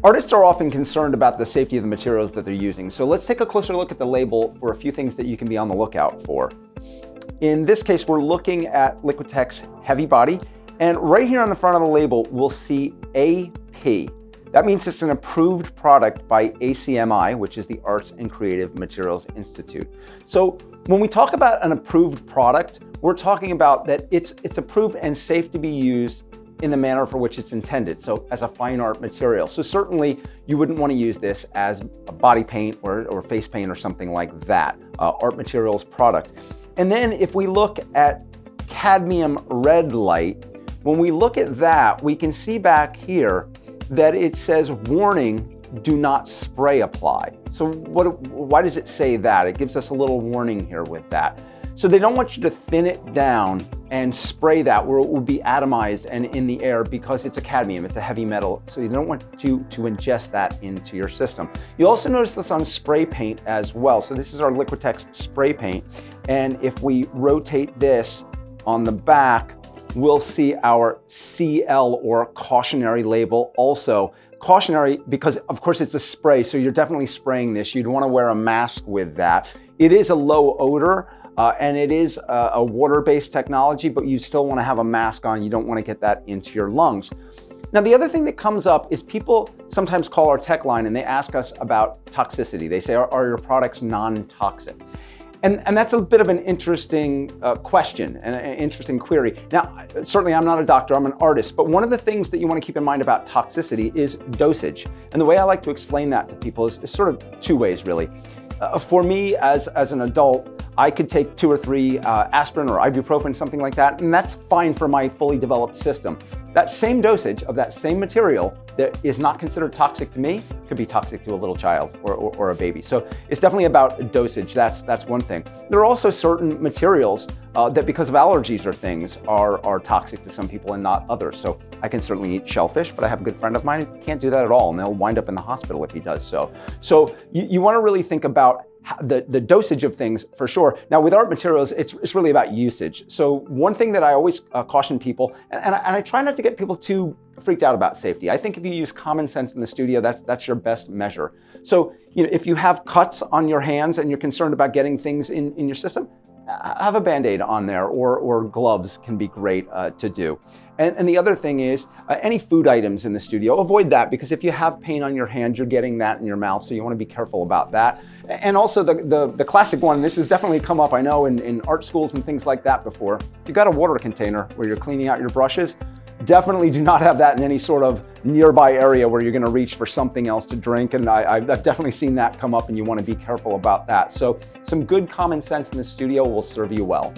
Artists are often concerned about the safety of the materials that they're using. So let's take a closer look at the label for a few things that you can be on the lookout for. In this case, we're looking at Liquitex Heavy Body, and right here on the front of the label, we'll see AP. That means it's an approved product by ACMI, which is the Arts and Creative Materials Institute. So when we talk about an approved product, we're talking about that it's approved and safe to be used in the manner for which it's intended, so as a fine art material. So certainly you wouldn't want to use this as a body paint or face paint or something like that, art materials product. And then if we look at cadmium red light, when we look at that, we can see back here that it says, warning, do not spray apply. So why does it say that? It gives us a little warning here with that. So they don't want you to thin it down and spray that where it will be atomized and in the air because it's a cadmium, it's a heavy metal. So you don't want to ingest that into your system. You also notice this on spray paint as well. So this is our Liquitex spray paint. And if we rotate this on the back, we'll see our CL or cautionary label. Also cautionary because of course it's a spray, so you're definitely spraying this. You'd want to wear a mask with that. It is a low odor and it is a water-based technology, but you still want to have a mask on. You don't want to get that into your lungs. Now, the other thing that comes up is people sometimes call our tech line and they ask us about toxicity. They say, are your products non-toxic? And that's a bit of an interesting question and an interesting query. Now, certainly I'm not a doctor, I'm an artist, but one of the things that you want to keep in mind about toxicity is dosage. And the way I like to explain that to people is sort of two ways, really. For me, as an adult, I could take 2 or 3 aspirin or ibuprofen, something like that, and that's fine for my fully developed system. That same dosage of that same material that is not considered toxic to me could be toxic to a little child or a baby. So it's definitely about dosage. That's one thing. There are also certain materials that because of allergies or things are toxic to some people and not others. So I can certainly eat shellfish, but I have a good friend of mine who can't do that at all, and they'll wind up in the hospital if he does so. So you want to really think about the dosage of things for sure. Now with art materials, it's really about usage. So one thing that I always caution people, and I try not to get people too freaked out about safety. I think if you use common sense in the studio, that's your best measure. So if you have cuts on your hands and you're concerned about getting things in your system, have a Band-Aid on there, or gloves can be great to do. And the other thing is any food items in the studio, avoid that, because if you have paint on your hand, you're getting that in your mouth, so you want to be careful about that. And also the classic one, this has definitely come up, I know, in art schools and things like that before. If you've got a water container where you're cleaning out your brushes, definitely do not have that in any sort of nearby area where you're going to reach for something else to drink. And I've definitely seen that come up, and you want to be careful about that. So some good common sense in the studio will serve you well.